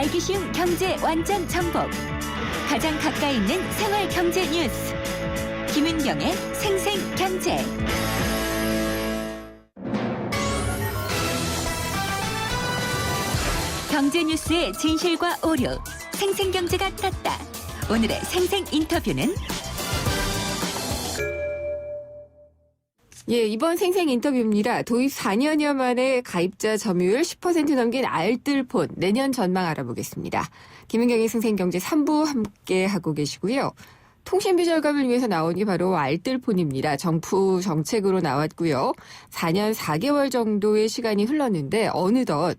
알기 쉬운 경제 완전 정복. 가장 가까이 있는 생활 경제 뉴스. 김은경의 생생경제. 경제 뉴스의 진실과 오류. 생생경제가 떴다. 오늘의 생생 인터뷰는 이번 생생 인터뷰입니다. 도입 4년여 만에 가입자 점유율 10% 넘긴 알뜰폰 내년 전망 알아보겠습니다. 김은경의 생생경제 3부 함께 하고 계시고요. 통신비 절감을 위해서 나온 게 바로 알뜰폰입니다. 정부 정책으로 나왔고요. 4년 4개월 정도의 시간이 흘렀는데 어느덧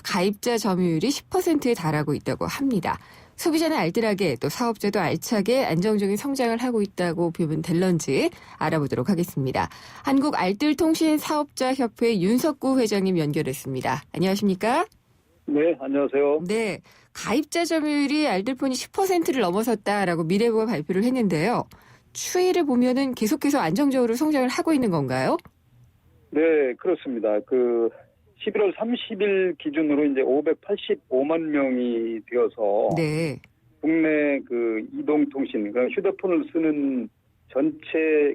가입자 점유율이 10%에 달하고 있다고 합니다. 소비자는 알뜰하게 또 사업자도 알차게 안정적인 성장을 하고 있다고 보면 될런지 알아보도록 하겠습니다. 한국알뜰통신사업자협회 윤석구 회장님 연결했습니다. 안녕하십니까? 네, 안녕하세요. 네, 가입자 점유율이 알뜰폰이 10%를 넘어섰다라고 미래부가 발표를 했는데요. 추이를 보면은 계속해서 안정적으로 성장을 하고 있는 건가요? 네, 그렇습니다. 11월 30일 기준으로 이제 585만 명이 되어서 네. 국내 이동통신, 휴대폰을 쓰는 전체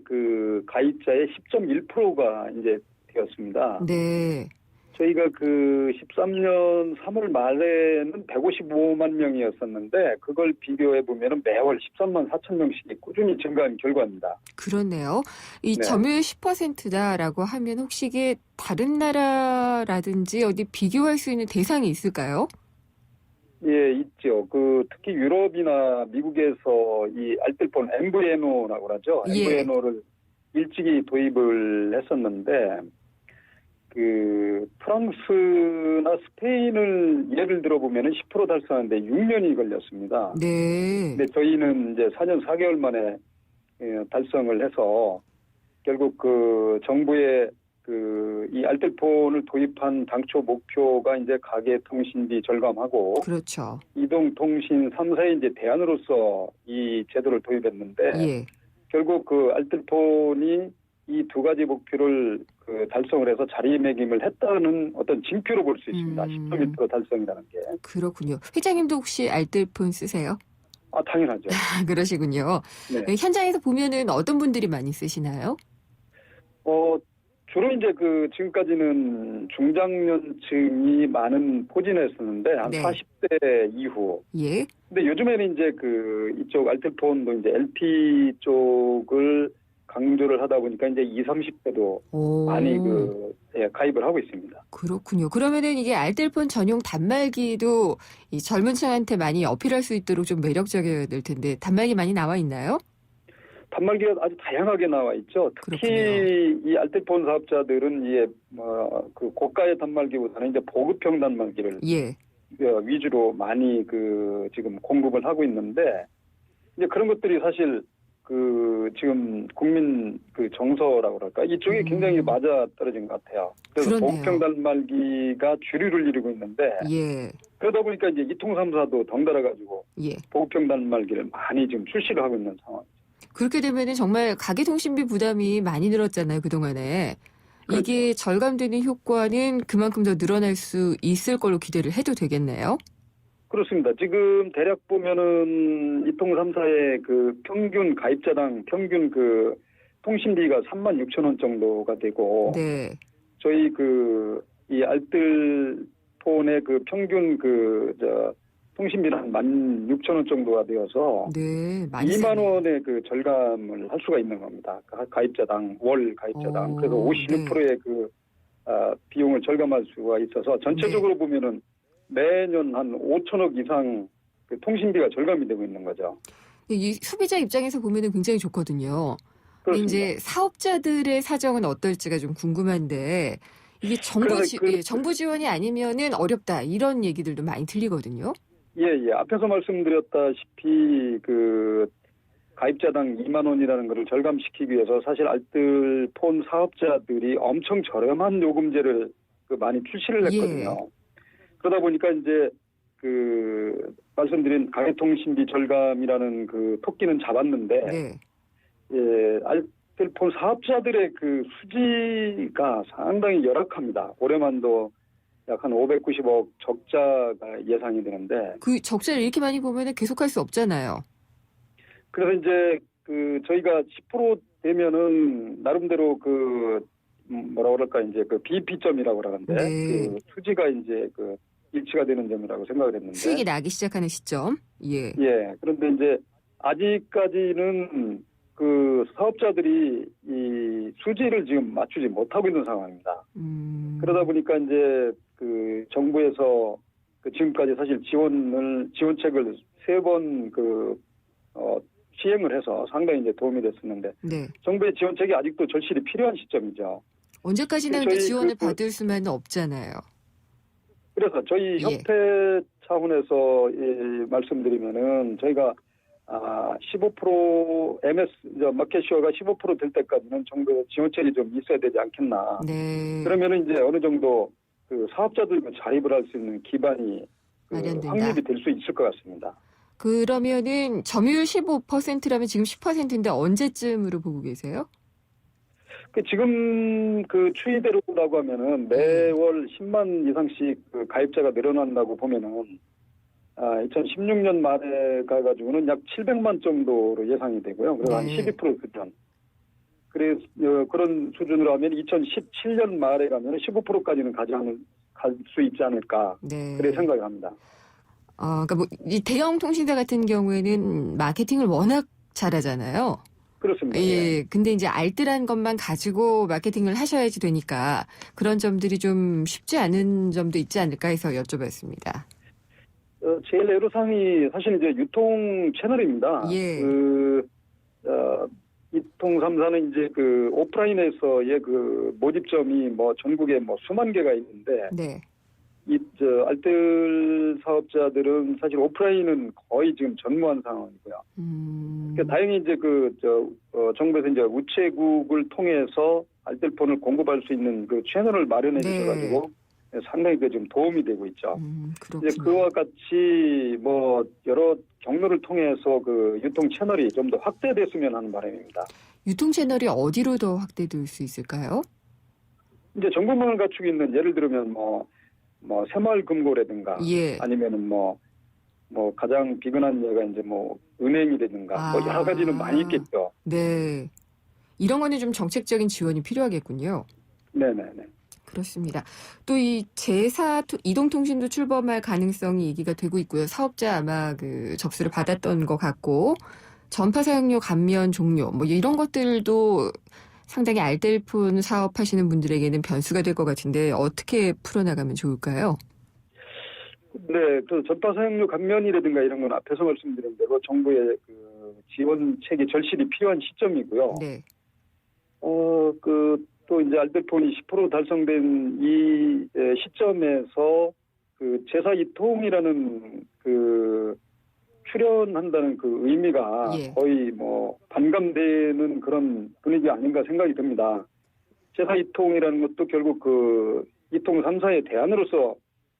가입자의 10.1%가 이제 되었습니다. 네. 저희가 13년 3월 말에는 155만 명이었었는데 그걸 비교해 보면은 매월 13만 4천 명씩이 꾸준히 증가한 결과입니다. 그렇네요. 이 네. 점유율 10%다라고 하면 혹시 이게 다른 나라라든지 어디 비교할 수 있는 대상이 있을까요? 예, 있죠. 특히 유럽이나 미국에서 이 알뜰폰 MVNO라고 하죠. 예. MVNO를 일찍이 도입을 했었는데 프랑스나 스페인을 예를 들어보면은 10% 달성하는데 6년이 걸렸습니다. 네. 근데 저희는 이제 4년 4개월 만에 달성을 해서 결국 정부의 이 알뜰폰을 도입한 당초 목표가 이제 가계통신비 절감하고 그렇죠. 이동통신 3사의 이제 대안으로서 이 제도를 도입했는데 예. 결국 알뜰폰이 이 두 가지 목표를 달성을 해서 자리매김을 했다는 어떤 징표로 볼 수 있습니다. 10.1% 달성이라는 게. 그렇군요. 회장님도 혹시 알뜰폰 쓰세요? 당연하죠. 그러시군요. 네. 현장에서 보면은 어떤 분들이 많이 쓰시나요? 주로 이제 지금까지는 중장년층이 많은 포진했었는데 한 네. 40대 이후. 예. 근데 요즘에는 이제 이쪽 알뜰폰도 이제 LTE 쪽을 강조를 하다 보니까 이제 20, 30대도 오. 많이 가입을 하고 있습니다. 그렇군요. 그러면은 이게 알뜰폰 전용 단말기도 이 젊은 층한테 많이 어필할 수 있도록 좀 매력적이어야 될 텐데 단말기 많이 나와 있나요? 단말기가 아주 다양하게 나와 있죠. 특히 그렇군요. 이 알뜰폰 사업자들은 이게 고가의 단말기보다는 이제 보급형 단말기를 예. 위주로 많이 지금 공급을 하고 있는데 이제 그런 것들이 사실 지금 국민 정서라고 그럴까 이쪽에 굉장히 맞아 떨어진 것 같아요. 그래서 그렇네요. 보급형 단말기가 주류를 이루고 있는데 예. 그러다 보니까 이제 이통 3사도 덩달아 가지고 예. 보급형 단말기를 많이 지금 출시를 하고 있는 상황. 그렇게 되면은 정말 가계통신비 부담이 많이 늘었잖아요, 그동안에. 그렇죠. 이게 절감되는 효과는 그만큼 더 늘어날 수 있을 걸로 기대를 해도 되겠네요. 그렇습니다. 지금 대략 보면은 이통 3사의 평균 가입자당 평균 통신비가 36,000원 정도가 되고 네. 저희 이 알뜰폰의 평균 통신비는 한 16,000원 정도가 되어서 네. 많이 2만 싸네요. 원의 절감을 할 수가 있는 겁니다. 가입자당 월 가입자당. 그래서 56%의 비용을 절감할 수가 있어서 전체적으로 보면은 매년 한 5천억 이상 통신비가 절감이 되고 있는 거죠. 이 소비자 입장에서 보면은 굉장히 좋거든요. 근데 그렇습니다. 이제 사업자들의 사정은 어떨지가 좀 궁금한데 이게 정부 지원이 아니면은 어렵다 이런 얘기들도 많이 들리거든요. 예. 앞에서 말씀드렸다시피 가입자당 2만 원이라는 것을 절감시키기 위해서 사실 알뜰폰 사업자들이 엄청 저렴한 요금제를 많이 출시를 했거든요. 예. 그러다 보니까 이제 말씀드린 가계통신비 절감이라는 토끼는 잡았는데 네. 예, 알뜰폰 사업자들의 수지가 상당히 열악합니다. 올해만도 약 한 590억 적자가 예상이 되는데 그 적자를 이렇게 많이 보면 계속할 수 없잖아요. 그래서 이제 저희가 10% 되면은 나름대로 뭐라 그럴까 이제 비피점이라고 그러는데 네. 수지가 이제 일치가 되는 점이라고 생각을 했는데 수익이 나기 시작하는 시점. 예. 예. 그런데 이제 아직까지는 사업자들이 이 수지를 지금 맞추지 못하고 있는 상황입니다. 그러다 보니까 이제 정부에서 지금까지 사실 지원책을 3번 시행을 해서 상당히 이제 도움이 됐었는데 네. 정부의 지원책이 아직도 절실히 필요한 시점이죠. 언제까지나 근데 저희 지원을 받을 수만은 없잖아요. 그래서 저희 예. 협회 차원에서 말씀드리면은 저희가 15% 마켓슈어가 15% 될 때까지는 정부의 지원책이 좀 있어야 되지 않겠나. 네. 그러면은 이제 어느 정도 사업자들도 자립을 할 수 있는 기반이 마련된다. 확립이 될 수 있을 것 같습니다. 그러면은 점유율 15%라면 지금 10%인데 언제쯤으로 보고 계세요? 지금 추이대로라고 하면은 매월 10만 이상씩 가입자가 늘어난다고 보면은 2016년 말에 가가지고는 약 700만 정도로 예상이 되고요. 그래서 한 12% 수준. 그래서 그런 수준으로 하면 2017년 말에 가면 15%까지는 갈 수 있지 않을까. 네. 그렇게 생각을 합니다. 그러니까 이 대형 통신사 같은 경우에는 마케팅을 워낙 잘하잖아요. 그렇습니다. 예. 근데 이제 알뜰한 것만 가지고 마케팅을 하셔야지 되니까 그런 점들이 좀 쉽지 않은 점도 있지 않을까 해서 여쭤봤습니다. 제일 애로사항이 사실 이제 유통 채널입니다. 예. 이통 3사는 이제 오프라인에서의 모집점이 전국에 수만 개가 있는데 네. 알뜰 사업자들은 사실 오프라인은 거의 지금 전무한 상황이고요. 그러니까 다행히 이제 정부에서 이제 우체국을 통해서 알뜰폰을 공급할 수 있는 채널을 마련해 네. 주셔가지고 상당히 좀 도움이 되고 있죠. 그렇군요. 이제 그와 같이 여러 경로를 통해서 유통 채널이 좀 더 확대됐으면 하는 바람입니다. 유통 채널이 어디로 더 확대될 수 있을까요? 이제 정보망을 갖추고 있는 예를 들면 새마을금고라든가 예. 아니면은 가장 비근한 예가 이제 은행이라든가 여러 가지는 많이 있겠죠. 네. 이런 거는 좀 정책적인 지원이 필요하겠군요. 네네네. 그렇습니다. 또 이 제사 이동통신도 출범할 가능성이 얘기가 되고 있고요. 사업자 아마 접수를 받았던 것 같고 전파 사용료 감면 종료 이런 것들도 상당히 알뜰폰 사업하시는 분들에게는 변수가 될 것 같은데 어떻게 풀어나가면 좋을까요? 네, 전파 사용료 감면이라든가 이런 건 앞에서 말씀드린 대로 정부의 지원책이 절실히 필요한 시점이고요. 네. 또 이제 알뜰폰이 10% 달성된 이 시점에서 제사 이통이라는 출연한다는 의미가 예. 거의 반감되는 그런 분위기 아닌가 생각이 듭니다. 제사 이통이라는 것도 결국 이통 3사의 대안으로서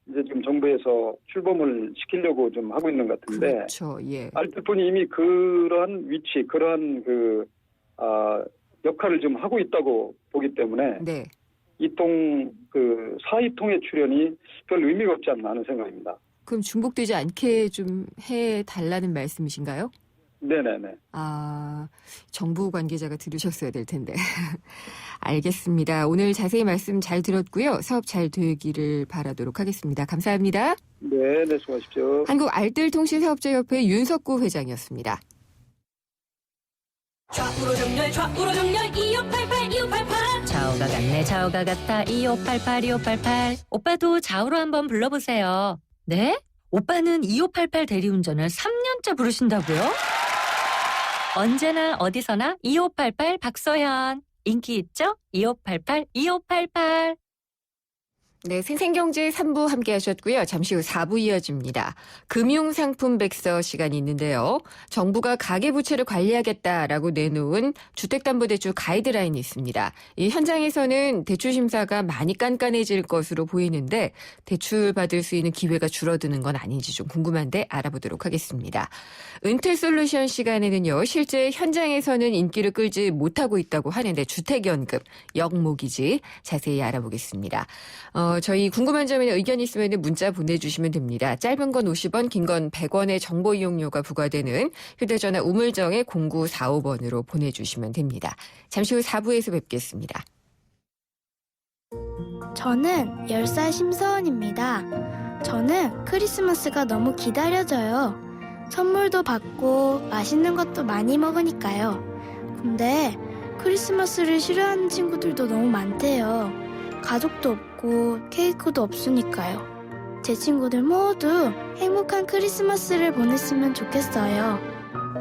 이제 지금 정부에서 출범을 시키려고 좀 하고 있는 것 같은데. 그렇죠. 예. 알뜰폰이 이미 그러한 위치, 그러한 역할을 좀 하고 있다고 보기 때문에 네. 이통 사이통의 출연이 별 의미가 없지 않나 하는 생각입니다. 그럼 중복되지 않게 좀 해달라는 말씀이신가요? 네네네. 정부 관계자가 들으셨어야 될 텐데. 알겠습니다. 오늘 자세히 말씀 잘 들었고요. 사업 잘 되기를 바라도록 하겠습니다. 감사합니다. 네, 수고하십시오. 한국알뜰통신사업자협회 윤석구 회장이었습니다. 좌우로 정렬 2588 좌우가 같네 좌우가 같아 2588 오빠도 좌우로 한번 불러보세요. 네? 오빠는 2588 대리운전을 3년째 부르신다고요? 언제나 어디서나 2588 박서현 인기 있죠? 2588 네, 생생경제 3부 함께 하셨고요. 잠시 후 4부 이어집니다. 금융상품 백서 시간이 있는데요. 정부가 가계부채를 관리하겠다라고 내놓은 주택담보대출 가이드라인이 있습니다. 이 현장에서는 대출 심사가 많이 깐깐해질 것으로 보이는데 대출 받을 수 있는 기회가 줄어드는 건 아닌지 좀 궁금한데 알아보도록 하겠습니다. 은퇴솔루션 시간에는요. 실제 현장에서는 인기를 끌지 못하고 있다고 하는데 주택연금, 역모기지 자세히 알아보겠습니다. 저희 궁금한 점이나 의견 있으면 문자 보내주시면 됩니다. 짧은 건 50원, 긴 건 100원의 정보 이용료가 부과되는 휴대전화 우물정의 0945번으로 보내주시면 됩니다. 잠시 후 4부에서 뵙겠습니다. 저는 10살 심서원입니다. 저는 크리스마스가 너무 기다려져요. 선물도 받고 맛있는 것도 많이 먹으니까요. 근데 크리스마스를 싫어하는 친구들도 너무 많대요. 가족도 없고 케이크도 없으니까요. 제 친구들 모두 행복한 크리스마스를 보냈으면 좋겠어요.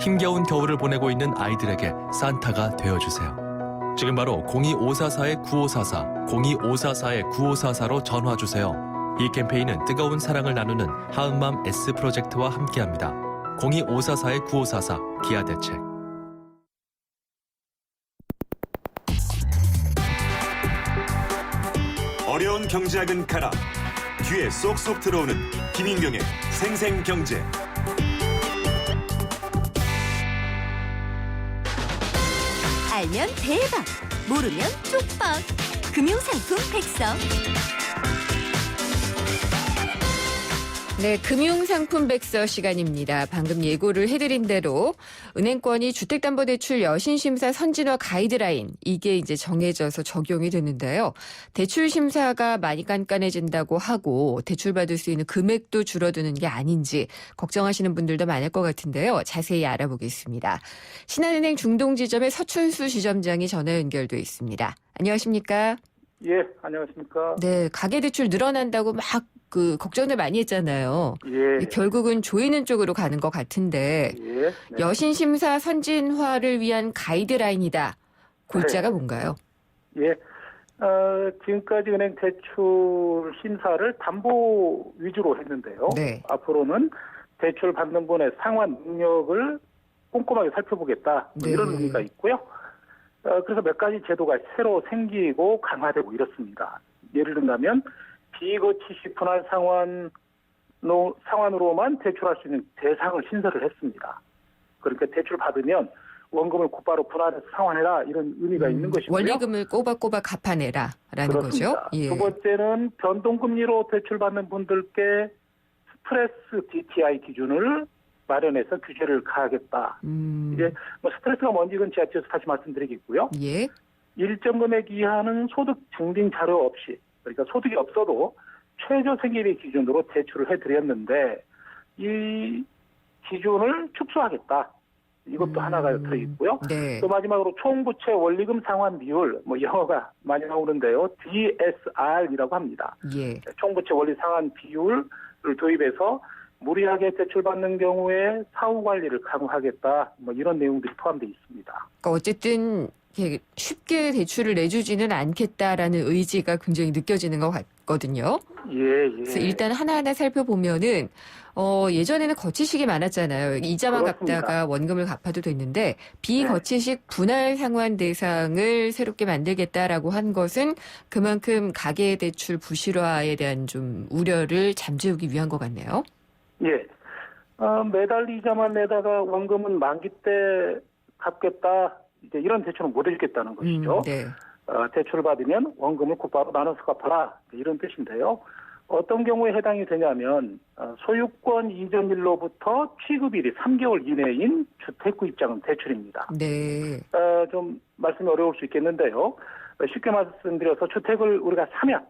힘겨운 겨울을 보내고 있는 아이들에게 산타가 되어주세요. 지금 바로 02544-9544, 02544-9544로 전화주세요. 이 캠페인은 뜨거운 사랑을 나누는 하은맘 S프로젝트와 함께합니다. 02544-9544 기아대책. 어려운 경제학은 가라. 귀에 쏙쏙 들어오는 김인경의 생생경제. 알면 대박, 모르면 쪽박. 금융상품 백서. 네, 금융상품 백서 시간입니다. 방금 예고를 해드린 대로 은행권이 주택담보대출 여신심사 선진화 가이드라인, 이게 이제 정해져서 적용이 되는데요. 대출 심사가 많이 깐깐해진다고 하고 대출받을 수 있는 금액도 줄어드는 게 아닌지 걱정하시는 분들도 많을 것 같은데요. 자세히 알아보겠습니다. 신한은행 중동지점의 서춘수 지점장이 전화 연결돼 있습니다. 안녕하십니까? 예, 안녕하십니까? 네, 가계대출 늘어난다고 막 걱정을 많이 했잖아요. 예. 결국은 조이는 쪽으로 가는 것 같은데 예. 네. 여신심사 선진화를 위한 가이드라인이다. 골자가 뭔가요? 예. 지금까지 은행 대출 심사를 담보 위주로 했는데요. 네. 앞으로는 대출 받는 분의 상환 능력을 꼼꼼하게 살펴보겠다. 뭐 네. 이런 의미가 있고요. 그래서 몇 가지 제도가 새로 생기고 강화되고 이렇습니다. 예를 들면 비거치식 분할 상환으로만 대출할 수 있는 대상을 신설을 했습니다. 그러니까 대출 받으면 원금을 곧바로 분할해서 상환해라 이런 의미가 있는 것이고요. 원리금을 꼬박꼬박 갚아내라라는 그렇습니다. 거죠. 예. 두 번째는 변동금리로 대출받는 분들께 스트레스 DTI 기준을 마련해서 규제를 가하겠다. 이제 뭐 스트레스가 뭔지 이건 지하철에서 다시 말씀드리겠고요. 예. 일정 금액 이하는 소득 증빙 자료 없이, 그러니까 소득이 없어도 최저 생계비 기준으로 대출을 해드렸는데 이 기준을 축소하겠다. 이것도 하나가 들어있고요. 네. 또 마지막으로 총부채 원리금 상환 비율, 뭐 영어가 많이 나오는데요. DSR이라고 합니다. 예. 총부채 원리 상환 비율을 도입해서 무리하게 대출받는 경우에 사후 관리를 강화하겠다. 뭐 이런 내용들이 포함되어 있습니다. 그러니까 어쨌든 이렇게 쉽게 대출을 내주지는 않겠다라는 의지가 굉장히 느껴지는 것 같거든요. 예, 예. 그래서 일단 하나하나 살펴보면은 예전에는 거치식이 많았잖아요. 이자만 그렇습니다. 갚다가 원금을 갚아도 됐는데 비거치식 분할 상환 대상을 새롭게 만들겠다라고 한 것은 그만큼 가계대출 부실화에 대한 좀 우려를 잠재우기 위한 것 같네요. 예. 매달 이자만 내다가 원금은 만기 때 갚겠다. 이제 이런 대출은 못 해주겠다는 것이죠. 네. 대출을 받으면 원금을 곧바로 나눠서 갚아라. 이런 뜻인데요. 어떤 경우에 해당이 되냐면 소유권 이전일로부터 취급일이 3개월 이내인 주택구입자금 대출입니다. 네. 좀 말씀이 어려울 수 있겠는데요. 쉽게 말씀드려서 주택을 우리가 사면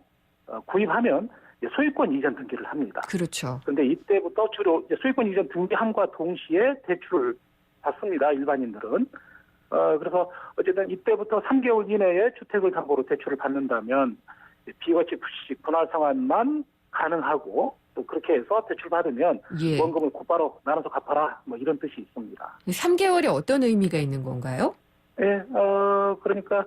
구입하면 소유권 이전 등기를 합니다. 그렇죠. 그런데 이때부터 주로 소유권 이전 등기함과 동시에 대출을 받습니다. 일반인들은. 그래서 어쨌든 이때부터 3개월 이내에 주택을 담보로 대출을 받는다면 비거치식 분할 상환만 가능하고 또 그렇게 해서 대출 받으면 예. 원금을 곧바로 나눠서 갚아라. 뭐 이런 뜻이 있습니다. 3개월이 어떤 의미가 있는 건가요? 예, 그러니까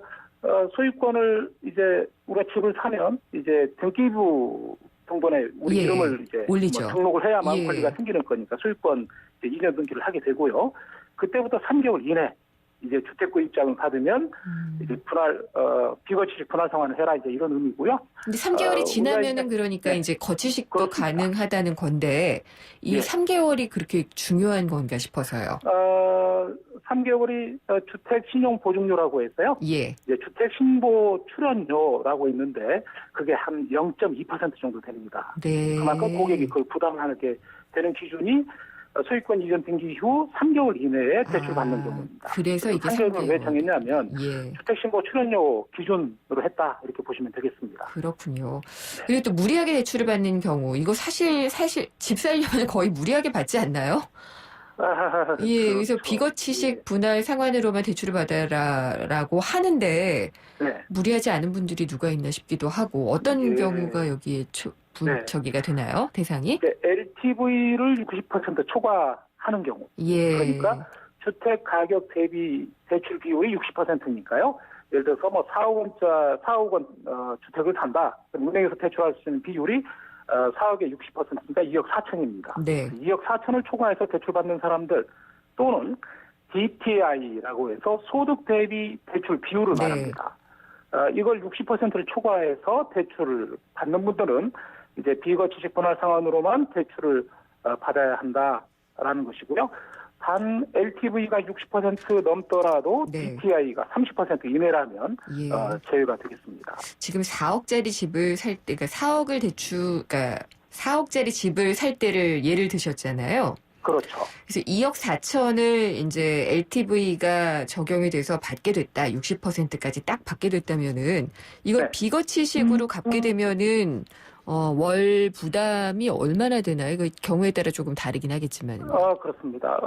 소유권을 이제 우리가 집을 사면 이제 등기부 등본에 우리 예, 이름을 이제 올리죠. 뭐 등록을 해야만 예. 권리가 생기는 거니까 소유권 이제 이전 등기를 하게 되고요. 그때부터 3개월 이내 이제 주택구입장을 받으면 이제 비거치식 분할 상환을 해라 이제 이런 의미고요. 근데 3개월이 지나면은 이제, 그러니까 네. 이제 거치식도 그렇습니다. 가능하다는 건데 이 네. 3개월이 그렇게 중요한 건가 싶어서요. 3개월이 주택 신용 보증료라고 했어요. 예. 이제 주택 신고 출연료라고 있는데 그게 한 0.2% 정도 됩니다. 네. 그만큼 고객이 그걸 부담하게 되는 기준이 소유권 이전 등기 후 3개월 이내에 대출받는 경우입니다. 그래서 이게 3개월을 왜 정했냐면 예. 주택신고 출연료 기준으로 했다 이렇게 보시면 되겠습니다. 그렇군요. 그리고 또 무리하게 대출을 받는 경우 이거 사실 집 살려면 거의 무리하게 받지 않나요? 예, 그래서 그렇죠. 비거치식 분할 상환으로만 대출을 받아라라고 하는데 네. 무리하지 않은 분들이 누가 있나 싶기도 하고 어떤 예. 경우가 여기에 네. 저기가 되나요? 대상이? LTV를 90% 초과하는 경우. 예. 그러니까 주택 가격 대비 대출 비율이 60%니까요. 예를 들어서 뭐 4억 원 주택을 산다. 그럼 은행에서 대출할 수 있는 비율이 4억의 60%니까 2억 4천입니다. 네. 2억 4천을 초과해서 대출받는 사람들 또는 DTI라고 해서 소득 대비 대출 비율을 네. 말합니다. 이걸 60%를 초과해서 대출을 받는 분들은 이제 비거치식 분할 상환으로만 대출을 받아야 한다라는 것이고요. 단 LTV가 60% 넘더라도 네. DTI가 30% 이내라면 예. 제외가 되겠습니다. 지금 4억짜리 집을 살 때, 그러니까 4억짜리 집을 살 때를 예를 드셨잖아요. 그렇죠. 그래서 2억 4천을 이제 LTV가 적용이 돼서 받게 됐다. 60%까지 딱 받게 됐다면은 이걸 네. 비거치식으로 갚게 되면은 월 부담이 얼마나 되나요? 그 경우에 따라 조금 다르긴 하겠지만. 그렇습니다.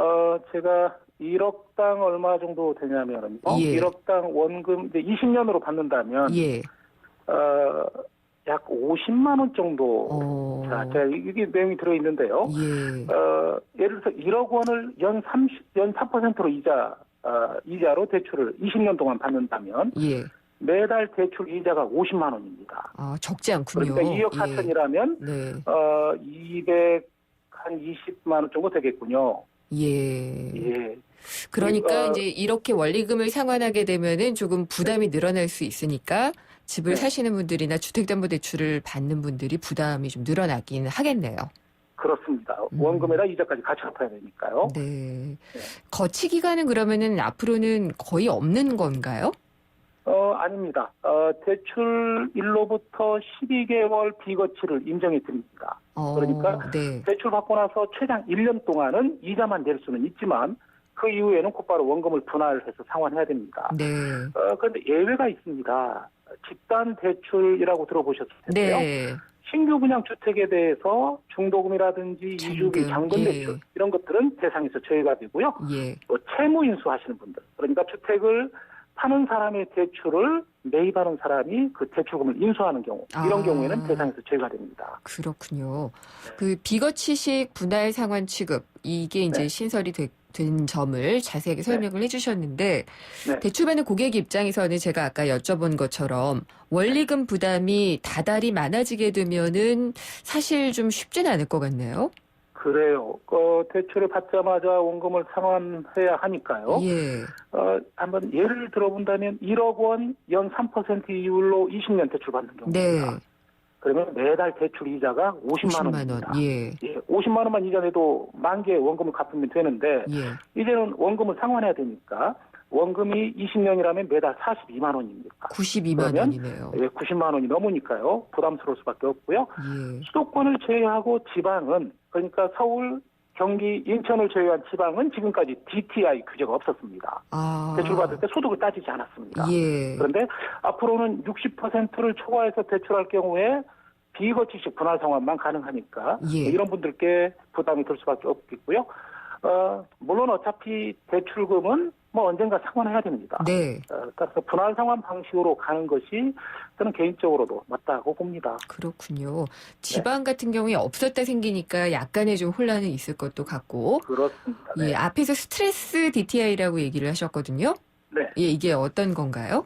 제가 1억당 얼마 정도 되냐면 예. 1억당 원금 이제 20년으로 받는다면 예. 약 50만 원 정도. 자, 제가 이게 내용이 들어 있는데요. 예. 예를 들어서 1억 원을 연 4%로 이자로 대출을 20년 동안 받는다면 예. 매달 대출 이자가 50만 원입니다. 적지 않군요. 그러니까 2억 4천이라면 네. 220만 원 정도 되겠군요. 예. 예. 그러니까 이제 이렇게 원리금을 상환하게 되면은 조금 부담이 늘어날 수 있으니까 집을 네. 사시는 분들이나 주택담보대출을 받는 분들이 부담이 좀 늘어나긴 하겠네요. 그렇습니다. 원금에다 이자까지 같이 갚아야 되니까요. 네. 거치 기간은 그러면은 앞으로는 거의 없는 건가요? 아닙니다. 대출일로부터 12개월 비거치를 인정해 드립니다. 그러니까 네. 대출 받고 나서 최장 1년 동안은 이자만 낼 수는 있지만 그 이후에는 곧바로 원금을 분할해서 상환해야 됩니다. 네. 그런데 예외가 있습니다. 집단 대출이라고 들어보셨을 텐데요. 네. 신규 분양 주택에 대해서 중도금이라든지 이주비, 잔금 예. 대출 이런 것들은 대상에서 제외가 되고요. 예. 또 채무 인수하시는 분들, 그러니까 주택을 파는 사람의 대출을 매입하는 사람이 그 대출금을 인수하는 경우, 이런 경우에는 대상에서 제외가 됩니다. 그렇군요. 그 비거치식 분할 상환 취급 이게 이제 네. 신설이 된 점을 자세하게 설명을 해주셨는데 네. 대출받는 고객 입장에서는 제가 아까 여쭤본 것처럼 원리금 부담이 다달이 많아지게 되면은 사실 좀 쉽지는 않을 것 같네요. 그래요. 대출을 받자마자 원금을 상환해야 하니까요. 예. 한번 예를 들어본다면 1억 원 연 3% 이율로 20년 대출 받는 경우입니다. 네. 그러면 매달 대출 이자가 50만 원입니다. 예. 50만 원만 이자 내도 만개 원금을 갚으면 되는데 예. 이제는 원금을 상환해야 되니까 원금이 20년이라면 매달 42만 원입니다. 92만 그러면 원이네요. 90만 원이 넘으니까요. 부담스러울 수밖에 없고요. 예. 수도권을 제외하고 지방은 그러니까 서울, 경기, 인천을 제외한 지방은 지금까지 DTI 규제가 없었습니다. 대출받을 때 소득을 따지지 않았습니다. 예. 그런데 앞으로는 60%를 초과해서 대출할 경우에 비거치식 분할 상환만 가능하니까 예. 이런 분들께 부담이 될 수밖에 없겠고요. 물론 어차피 대출금은 뭐 언젠가 상환해야 됩니다. 네. 따라서 분할 상환 방식으로 가는 것이 저는 개인적으로도 맞다고 봅니다. 그렇군요. 지방 같은 경우에 없었다 생기니까 약간의 좀 혼란이 있을 것도 같고. 그렇습니다. 네. 예, 앞에서 스트레스 DTI라고 얘기를 하셨거든요. 네. 예, 이게 어떤 건가요?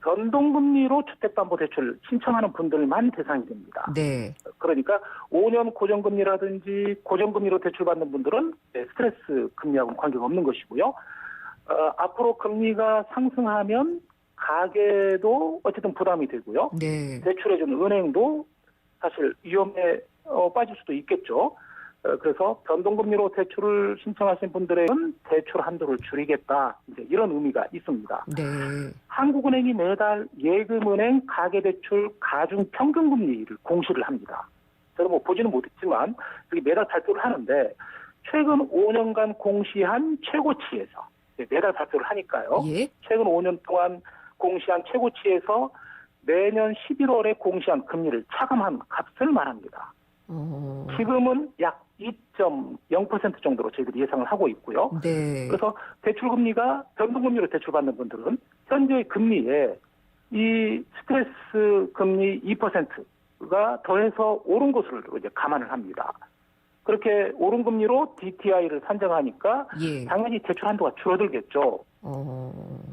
변동금리로 주택담보대출 신청하는 분들만 대상이 됩니다. 네. 그러니까 5년 고정금리라든지 고정금리로 대출받는 분들은 스트레스 금리하고는 관계가 없는 것이고요. 앞으로 금리가 상승하면 가계도 어쨌든 부담이 되고요. 네. 대출해주는 은행도 사실 위험에 빠질 수도 있겠죠. 그래서 변동금리로 대출을 신청하신 분들에게는 대출 한도를 줄이겠다. 이제 이런 의미가 있습니다. 네. 한국은행이 매달 예금은행 가계대출 가중평균금리를 공시를 합니다. 저는 뭐 보지는 못했지만 여기 매달 발표를 하는데 최근 5년간 공시한 최고치에서 매달 발표를 하니까요. 예. 최근 5년 동안 공시한 최고치에서 내년 11월에 공시한 금리를 차감한 값을 말합니다. 지금은 약 2.0% 정도로 저희들이 예상을 하고 있고요. 네. 그래서 대출금리가 변동금리로 대출받는 분들은 현재의 금리에 이 스트레스 금리 2%가 더해서 오른 것을 이제 감안을 합니다. 그렇게 오른 금리로 DTI를 산정하니까 예. 당연히 대출 한도가 줄어들겠죠.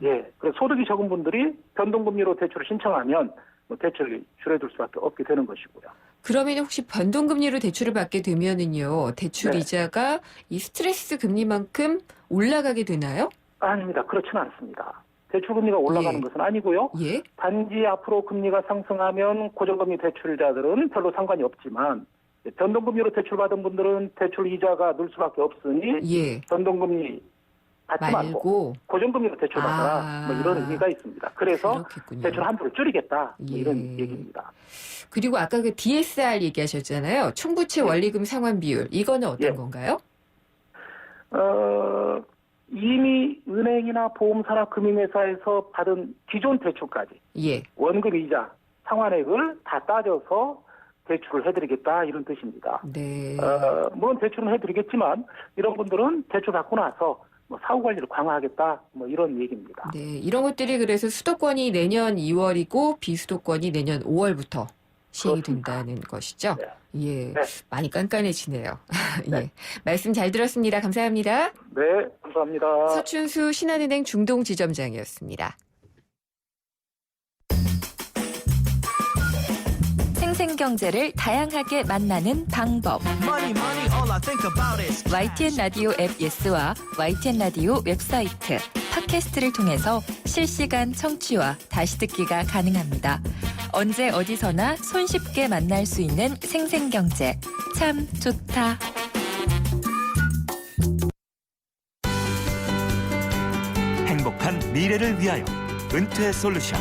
예. 그래서 소득이 적은 분들이 변동금리로 대출을 신청하면 뭐 대출이 줄어들 수밖에 없게 되는 것이고요. 그러면 혹시 변동금리로 대출을 받게 되면은요, 대출 네. 이자가 이 스트레스 금리만큼 올라가게 되나요? 아닙니다. 그렇지는 않습니다. 대출금리가 올라가는 예. 것은 아니고요. 예. 단지 앞으로 금리가 상승하면 고정금리 대출자들은 별로 상관이 없지만 변동금리로 대출받은 분들은 대출 이자가 늘 수밖에 없으니 예. 변동금리 받지 말고 말고. 고정금리로 대출받아라. 뭐 이런 의미가 있습니다. 그래서 그렇겠군요. 대출 한도를 줄이겠다. 뭐 예. 이런 얘기입니다. 그리고 아까 그 DSR 얘기하셨잖아요. 총부채 원리금 상환 비율. 이거는 어떤 예. 건가요? 이미 은행이나 보험사나 금융회사에서 받은 기존 대출까지 예. 원금 이자 상환액을 다 따져서 대출을 해드리겠다 이런 뜻입니다. 네. 물론 대출은 해드리겠지만 이런 분들은 대출 받고 나서 뭐 사후 관리를 강화하겠다 뭐 이런 얘기입니다. 네. 이런 것들이 그래서 수도권이 내년 2월이고 비수도권이 내년 5월부터 시행이 그렇습니다. 된다는 것이죠. 네. 예. 네. 많이 깐깐해지네요. 예. 네. 말씀 잘 들었습니다. 감사합니다. 네, 감사합니다. 서춘수 신한은행 중동지점장이었습니다. 생생경제를 다양하게 만나는 방법. YTN 라디오 앱 예스와 YTN 라디오 웹사이트, 팟캐스트를 통해서 실시간 청취와 다시 듣기가 가능합니다. 언제 어디서나 손쉽게 만날 수 있는 생생경제. 참 좋다. 행복한 미래를 위하여 은퇴 솔루션.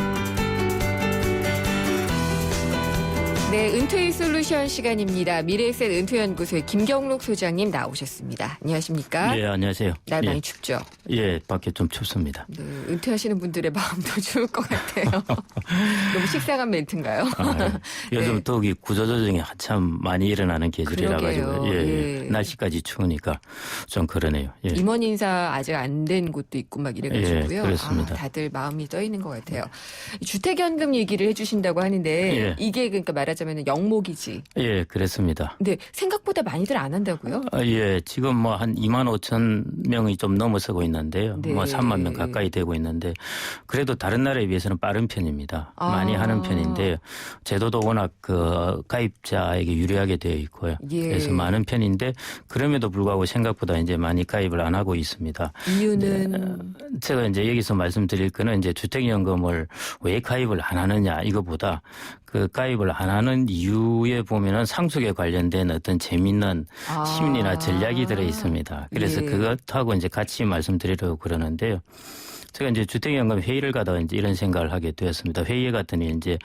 네, 은퇴 솔루션 시간입니다. 미래에셋 은퇴연구소의 김경록 소장님 나오셨습니다. 안녕하십니까? 예, 안녕하세요. 날 예. 많이 춥죠? 예, 밖에 좀 춥습니다. 네, 은퇴하시는 분들의 마음도 추울 것 같아요. 너무 식상한 멘트인가요? 요즘 네. 더욱이 구조조정이 한참 많이 일어나는 계절이라 가지고 그러게요. 예. 날씨까지 추우니까 좀 그러네요. 예. 임원 인사 아직 안 된 곳도 있고 막 이래가지고요. 예, 그렇습니다. 다들 마음이 떠 있는 것 같아요. 주택연금 얘기를 해주신다고 하는데 예. 이게 그러니까 말하자면 영목이지. 예, 그렇습니다. 근데 생각보다 많이들 안 한다고요? 예, 지금 뭐 한 2만 5천 명이 좀 넘어서고 있는데요. 네. 뭐 3만 명 가까이 되고 있는데 그래도 다른 나라에 비해서는 빠른 편입니다. 많이 하는 편인데 제도도 워낙 그 가입자에게 유리하게 되어 있고요. 예. 그래서 많은 편인데 그럼에도 불구하고 생각보다 이제 많이 가입을 안 하고 있습니다. 이유는 제가 이제 여기서 말씀드릴 거는 이제 주택연금을 왜 가입을 안 하느냐 이거보다 그 가입을 안 하는 이유에 보면은 상속에 관련된 어떤 재미있는 심리나 전략이 들어 있습니다. 그래서 예. 그것하고 이제 같이 말씀드리려고 그러는데요. 제가 이제 주택연금 회의를 가다가 이제 이런 생각을 하게 되었습니다. 회의에 갔더니 이제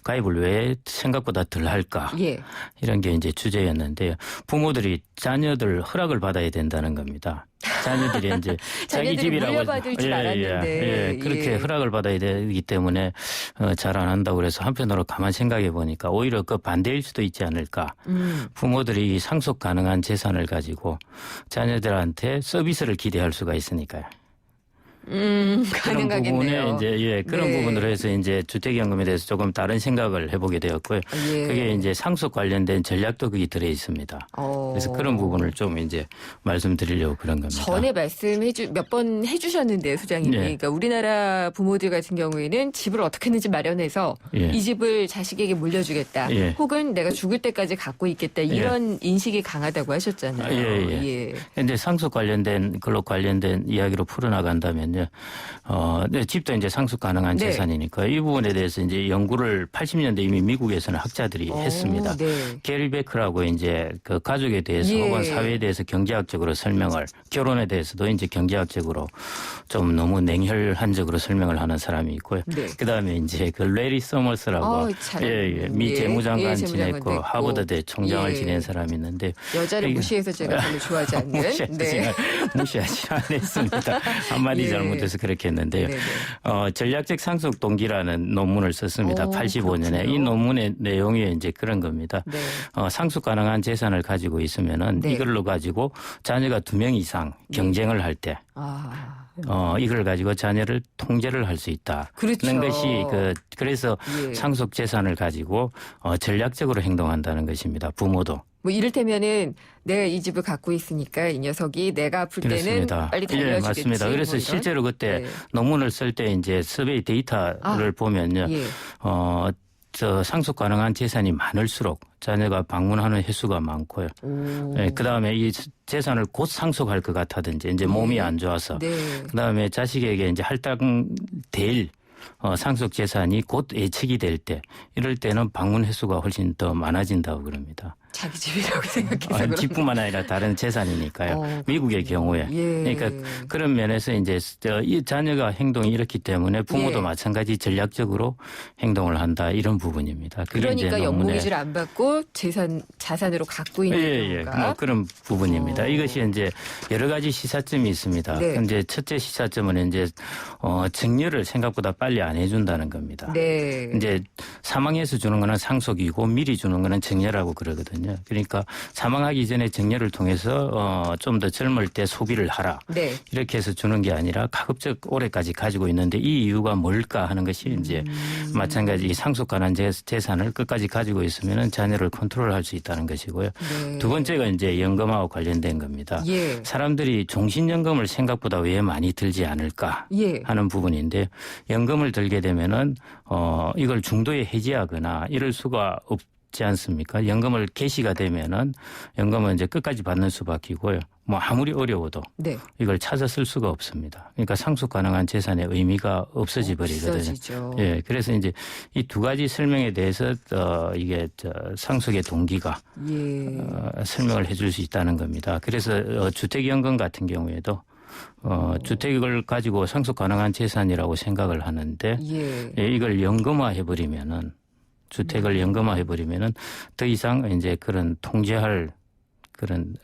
가입을 왜 생각보다 덜 할까? 예. 이런 게 이제 주제였는데요. 부모들이 자녀들 허락을 받아야 된다는 겁니다. 자녀들이 이제 자기 자녀들이 집이라고 물려받을 줄 알았는데. 그렇게 예. 허락을 받아야 되기 때문에 잘 안 한다고 그래서 한편으로 가만 생각해 보니까 오히려 그 반대일 수도 있지 않을까. 부모들이 상속 가능한 재산을 가지고 자녀들한테 서비스를 기대할 수가 있으니까요. 그런 가능하겠네요. 부분에 이제 그런 네. 부분으로 해서 이제 주택연금에 대해서 조금 다른 생각을 해보게 되었고요. 예. 그게 이제 상속 관련된 전략도 거기 들어 있습니다. 그래서 그런 부분을 좀 이제 말씀드리려고 그런 겁니다. 전에 몇 번 해주셨는데요, 소장님이. 예. 그러니까 우리나라 부모들 같은 경우에는 집을 어떻게든지 마련해서 예. 이 집을 자식에게 물려주겠다. 예. 혹은 내가 죽을 때까지 갖고 있겠다. 이런 인식이 강하다고 하셨잖아요. 예. 이제 상속 관련된 걸로 관련된 이야기로 풀어나간다면요. 보면요. 네, 집도 이제 상속 가능한 네. 재산이니까 이 부분에 대해서 이제 연구를 80년대 이미 미국에서는 학자들이 했습니다. 네. 게리 베커라고 이제 그 가족에 대해서 예. 혹은 사회에 대해서 경제학적으로 설명을, 결혼에 대해서도 이제 경제학적으로 좀 너무 냉혈한적으로 설명을 하는 사람이 있고요. 네. 그다음에 이제 그 레리 서머스라고 미 예. 재무장관 예, 지냈고 재무장관도 있고. 하버드대 총장을 예. 지낸 사람이 있는데 여자를 이게- 무시해서 제가 별로 좋아하지 않는. 무시하지 않았습니다. 한마디 예. 잘못해서 그렇게 했는데요. 네네. 전략적 상속 동기라는 논문을 썼습니다. 오, 85년에. 그렇군요. 이 논문의 내용이 이제 그런 겁니다. 네. 상속 가능한 재산을 가지고 있으면은 네. 이걸로 가지고 자녀가 2명 이상 경쟁을 할 때 아, 이걸 가지고 자녀를 통제를 할 수 있다. 그렇죠. 는 것이 그래서 예. 상속 재산을 가지고 전략적으로 행동한다는 것입니다. 부모도. 뭐 이를테면은 내가 이 집을 갖고 있으니까 이 녀석이 내가 아플 때는 그렇습니다. 빨리 예, 달려주겠지. 맞습니다. 그래서 뭐 이런. 실제로 그때 네. 논문을 쓸 때 이제 서베이 데이터를 보면요. 예. 상속 가능한 재산이 많을수록 자녀가 방문하는 횟수가 많고요. 그 다음에 이 재산을 곧 상속할 것 같아든지 이제 몸이 안 좋아서. 네. 그 다음에 자식에게 이제 할당될 상속 재산이 곧 예측이 될 때, 이럴 때는 방문 횟수가 훨씬 더 많아진다고 그럽니다. 자기 집이라고 생각해서 그런 집뿐만 아니라 다른 재산이니까요. 미국의 경우에. 예. 그러니까 그런 면에서 이제 이 자녀가 행동이 이렇기 때문에 부모도 예. 마찬가지 전략적으로 행동을 한다, 이런 부분입니다. 그게 이제 그러니까 논문에 연봉이질 안 받고 자산으로 갖고 있는 예. 경우가. 뭐 그런 부분입니다. 이것이 이제 여러 가지 시사점이 있습니다. 네. 이제 첫째 시사점은 이제 증여를 생각보다 빨리 안 해준다는 겁니다. 네. 이제 사망해서 주는 거는 상속이고 미리 주는 거는 증여라고 그러거든요. 그러니까 사망하기 전에 증여를 통해서 좀 더 젊을 때 소비를 하라. 네. 이렇게 해서 주는 게 아니라 가급적 오래까지 가지고 있는데 이 이유가 뭘까 하는 것이 이제 마찬가지 이 상속 가능한 재산을 끝까지 가지고 있으면 자녀를 컨트롤할 수 있다는 것이고요. 네. 두 번째가 이제 연금하고 관련된 겁니다. 예. 사람들이 종신연금을 생각보다 왜 많이 들지 않을까 예. 하는 부분인데, 연금을 들게 되면은 이걸 중도에 해지하거나 이럴 수가 없지 않습니까? 연금을 개시가 되면은 연금은 이제 끝까지 받는 수밖이고요. 뭐 아무리 어려워도 네. 이걸 찾아 쓸 수가 없습니다. 그러니까 상속 가능한 재산의 의미가 없어져 버리거든요. 없어지죠. 예, 그래서 이제 이 두 가지 설명에 대해서 이게 상속의 동기가 설명을 해줄 수 있다는 겁니다. 그래서 주택연금 같은 경우에도 주택을 가지고 상속 가능한 재산이라고 생각을 하는데 이걸 연금화해버리면은, 주택을 연금화해버리면은 더 이상 이제 그런 통제할 그런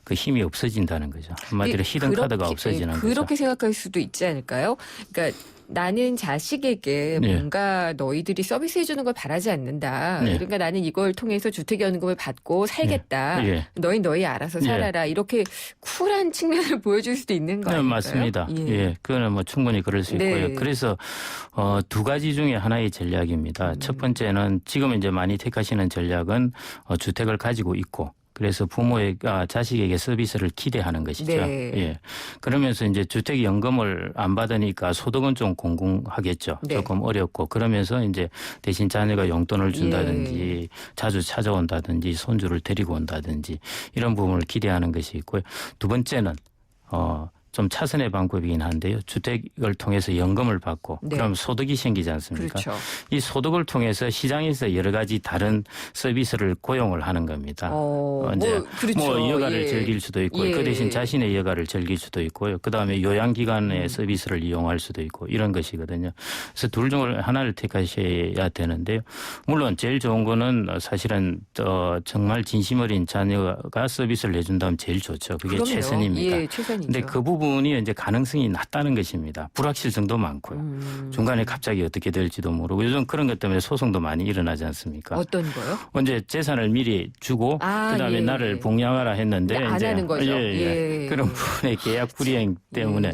그 힘이 없어진다는 거죠. 한마디로 히든 카드가 없어지는 거죠. 그렇게 생각할 수도 있지 않을까요? 그러니까 나는 자식에게 네. 뭔가 너희들이 서비스해 주는 걸 바라지 않는다. 네. 그러니까 나는 이걸 통해서 주택연금을 받고 살겠다. 예. 너희 알아서 살아라. 이렇게 쿨한 측면을 보여줄 수도 있는 거 네, 아닐까요? 맞습니다. 예, 그거는 뭐 충분히 그럴 수 있고요. 네. 그래서 두 가지 중에 하나의 전략입니다. 첫 번째는 지금 이제 많이 택하시는 전략은 주택을 가지고 있고, 그래서 자식에게 서비스를 기대하는 것이죠. 네. 예. 그러면서 이제 주택연금을 안 받으니까 소득은 좀 공공하겠죠. 네. 조금 어렵고, 그러면서 이제 대신 자녀가 용돈을 준다든지 자주 찾아온다든지 손주를 데리고 온다든지 이런 부분을 기대하는 것이 있고요. 두 번째는 좀 차선의 방법이긴 한데요. 주택을 통해서 연금을 받고 그럼 소득이 생기지 않습니까? 그렇죠. 이 소득을 통해서 시장에서 여러 가지 다른 서비스를 고용을 하는 겁니다. 이제 그렇죠. 뭐 여가를 즐길 수도 있고 그 대신 자신의 여가를 즐길 수도 있고요. 그다음에 요양기관의 서비스를 이용할 수도 있고 이런 것이거든요. 그래서 둘 중 하나를 택하셔야 되는데요. 물론 제일 좋은 거는 사실은 정말 진심 어린 자녀가 서비스를 해준다면 제일 좋죠. 그게 그럼요. 최선입니다. 예, 최선이죠. 근데 그 부분이 이제 가능성이 낮다는 것입니다. 불확실성도 많고요. 중간에 갑자기 어떻게 될지도 모르고 요즘 그런 것 때문에 소송도 많이 일어나지 않습니까? 어떤 거요? 이제 재산을 미리 주고 그다음에 나를 복양하라 했는데 안 이제 하는 거죠. 그런 부분의 계약 불이행 때문에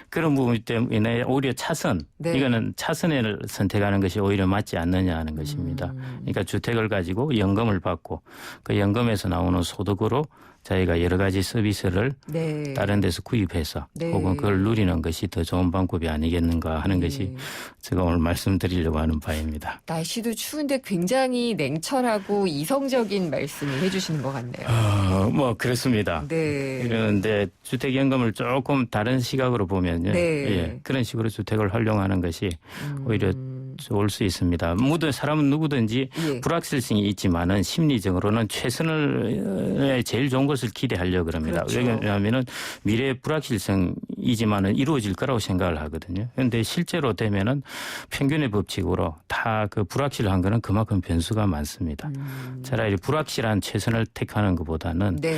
그런 부분 때문에 오히려 차선 이거는 차선을 선택하는 것이 오히려 맞지 않느냐 하는 것입니다. 그러니까 주택을 가지고 연금을 받고 그 연금에서 나오는 소득으로 자기가 여러 가지 서비스를 네. 다른 데서 구입해서 네. 혹은 그걸 누리는 것이 더 좋은 방법이 아니겠는가 하는 네. 것이 제가 오늘 말씀드리려고 하는 바입니다. 날씨도 추운데 굉장히 냉철하고 이성적인 말씀을 해주시는 것 같네요. 뭐 그렇습니다. 네. 그런데 주택연금을 조금 다른 시각으로 보면요. 네. 예, 그런 식으로 주택을 활용하는 것이 오히려 좋을 수 있습니다. 사람은 누구든지 예. 불확실성이 있지만은 심리적으로는 최선을 제일 좋은 것을 기대하려고 합니다. 그렇죠. 왜냐하면은 미래의 불확실성이지만은 이루어질 거라고 생각을 하거든요. 그런데 실제로 되면은 평균의 법칙으로 다 그 불확실한 거는 그만큼 변수가 많습니다. 차라리 불확실한 최선을 택하는 것보다는 네.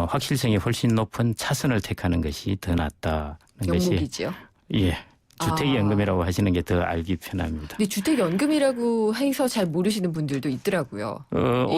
확실성이 훨씬 높은 차선을 택하는 것이 더 낫다는 것이 영목이죠. 예. 주택연금이라고 하시는 게 더 알기 편합니다. 근데 주택연금이라고 해서 잘 모르시는 분들도 있더라고요.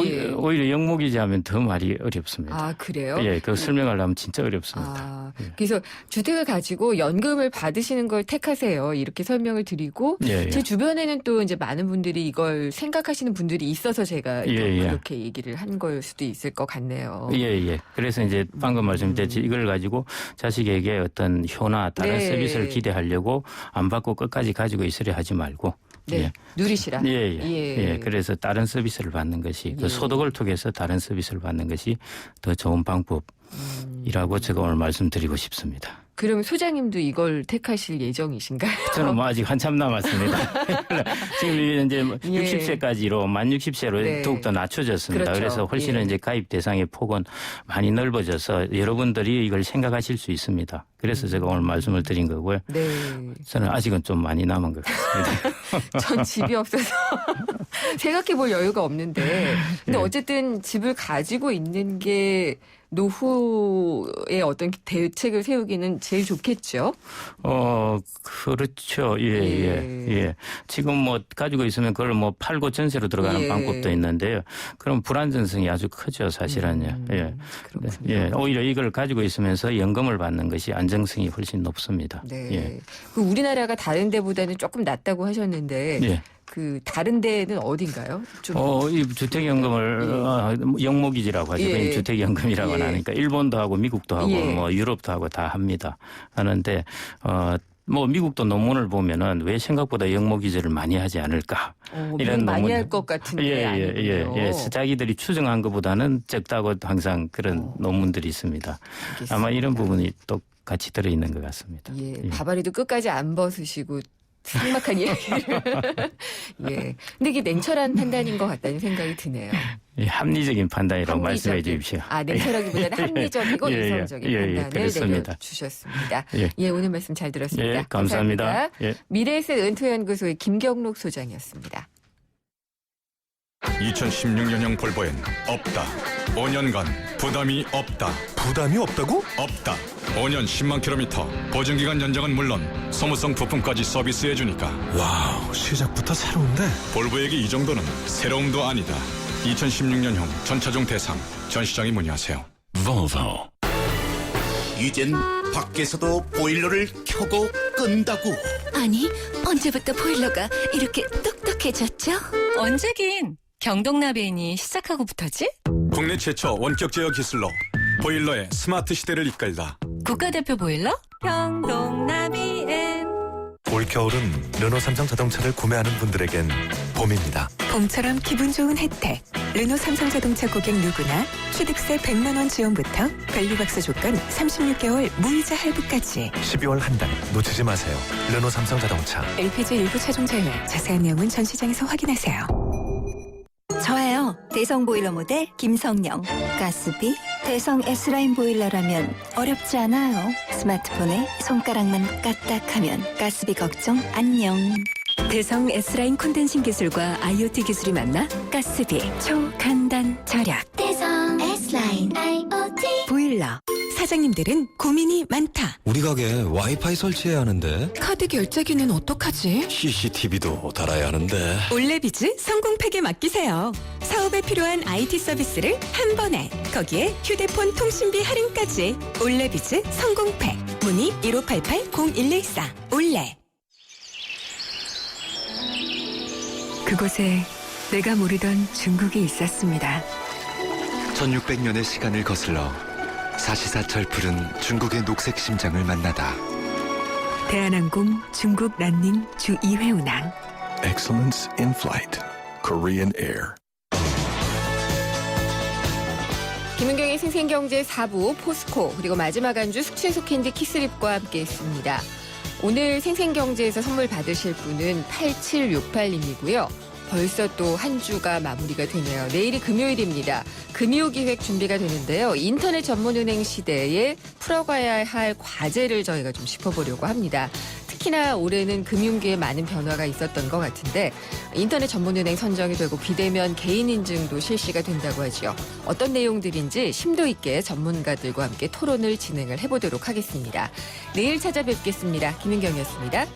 예. 오히려 영목이지 하면 더 말이 어렵습니다. 아, 그래요? 예, 그 설명하려면 진짜 어렵습니다. 아, 예. 그래서 주택을 가지고 연금을 받으시는 걸 택하세요. 이렇게 설명을 드리고 예, 제 예. 주변에는 또 이제 많은 분들이 이걸 생각하시는 분들이 있어서 제가 예, 예. 그렇게 얘기를 한 걸 수도 있을 것 같네요. 예, 예. 그래서 이제 방금 말씀드렸듯이 이걸 가지고 자식에게 어떤 효나 다른 네. 서비스를 기대하려고 안 받고 끝까지 가지고 있으려 하지 말고 네, 예. 누리시라. 예, 예. 예. 예. 그래서 다른 서비스를 받는 것이 예. 그 소득을 통해서 다른 서비스를 받는 것이 더 좋은 방법이라고 제가 오늘 말씀드리고 싶습니다. 그러면 소장님도 이걸 택하실 예정이신가요? 저는 뭐 아직 한참 남았습니다. 지금 이제 예. 60세까지로 만 60세로 네. 더욱더 낮춰졌습니다. 그렇죠. 그래서 훨씬 예. 이제 가입 대상의 폭은 많이 넓어져서 여러분들이 이걸 생각하실 수 있습니다. 그래서 제가 오늘 말씀을 드린 거고요. 네. 저는 아직은 좀 많이 남은 것 같습니다. 전 집이 없어서 생각해 볼 여유가 없는데. 근데 예. 어쨌든 집을 가지고 있는 게 노후의 어떤 대책을 세우기는 제일 좋겠죠. 그렇죠. 예, 예, 예. 지금 뭐 가지고 있으면 그걸 뭐 팔고 전세로 들어가는 예. 방법도 있는데요. 그럼 불안전성이 아주 크죠, 사실은요. 예. 그렇군요. 예. 오히려 이걸 가지고 있으면서 연금을 받는 것이 안정성이 훨씬 높습니다. 네. 예. 그 우리나라가 다른 데보다는 조금 낫다고 하셨는데 예. 그 다른 데는 어딘가요? 좀 이 주택연금을 영목이지라고 하죠. 예. 그냥 주택연금이라고 예. 하니까 일본도 하고 미국도 하고 예. 뭐 유럽도 하고 다 합니다. 하는데 뭐 미국도 논문을 보면은 왜 생각보다 영목이자를 많이 하지 않을까 이런 많이 할 것 같은데 아니군요. 예. 자기들이 추정한 것보다는 적다고 항상 그런 논문들이 있습니다. 알겠습니다. 아마 이런 부분이 또 같이 들어 있는 것 같습니다. 예, 예. 바바리도 끝까지 안 벗으시고 삭막한 이야기를. 예. 근데 이게 냉철한 판단인 것 같다는 생각이 드네요. 예, 합리적인 판단이라고 말씀해 합리적인. 주십시오. 아, 냉철하기보다는 합리적이고 예, 예. 이성적인 예, 예, 판단을 그렇습니다. 내려주셨습니다. 예. 예, 오늘 말씀 잘 들었습니다. 예, 감사합니다. 예. 미래에셋 은퇴연구소의 김경록 소장이었습니다. 2016년형 볼보엔 없다. 5년간 부담이 없다. 부담이 없다고? 없다. 5년 10만 킬로미터 보증기간 연장은 물론 소모성 부품까지 서비스해주니까 와우, 시작부터 새로운데? 볼보에게 이 정도는 새로움도 아니다. 2016년형 전차종 대상 전시장에 문의하세요. Volvo. 이젠 밖에서도 보일러를 켜고 끈다고. 아니, 언제부터 보일러가 이렇게 똑똑해졌죠? 언제긴 경동나베인이 시작하고부터지? 국내 최초 원격 제어 기술로 보일러의 스마트 시대를 이끌다. 국가대표 보일러? 경동나비엔. 올겨울은 르노 삼성 자동차를 구매하는 분들에겐 봄입니다. 봄처럼 기분 좋은 혜택. 르노 삼성자동차 고객 누구나 취득세 100만 원 지원부터 밸류박스 조건 36개월 무이자 할부까지. 12월 한 달 놓치지 마세요. 르노 삼성 자동차. LPG 일부 차종 제외. 자세한 내용은 전시장에서 확인하세요. 저예요. 대성 보일러 모델 김성령. 가스비 대성 S라인 보일러라면 어렵지 않아요. 스마트폰에 손가락만 까딱하면 가스비 걱정 안녕. 대성 S라인 콘덴싱 기술과 IoT 기술이 만나 가스비 초간단 절약. 대성 S라인 IoT 보일러. 사장님들은 고민이 많다. 우리 가게 와이파이 설치해야 하는데 카드 결제기는 어떡하지? CCTV도 달아야 하는데 올레비즈 성공팩에 맡기세요. 사업에 필요한 IT 서비스를 한 번에. 거기에 휴대폰 통신비 할인까지. 올레비즈 성공팩. 문의 1588-0114. 올레. 그곳에 내가 모르던 중국이 있었습니다. 1600년의 시간을 거슬러 사시사철 푸른 중국의 녹색 심장을 만나다. 대한항공 중국 란닝 주 2회 운항. Excellence in flight. Korean Air. 김은경의 생생경제 4부 포스코 그리고 마지막 안주 숙취해소 캔디 키스립과 함께했습니다. 오늘 생생경제에서 선물 받으실 분은 8768님이고요. 벌써 또 한 주가 마무리가 되네요. 내일이 금요일입니다. 금요기획 준비가 되는데요. 인터넷 전문은행 시대에 풀어가야 할 과제를 저희가 좀 짚어보려고 합니다. 특히나 올해는 금융계에 많은 변화가 있었던 것 같은데 인터넷 전문은행 선정이 되고 비대면 개인 인증도 실시가 된다고 하죠. 어떤 내용들인지 심도 있게 전문가들과 함께 토론을 진행을 해보도록 하겠습니다. 내일 찾아뵙겠습니다. 김은경이었습니다.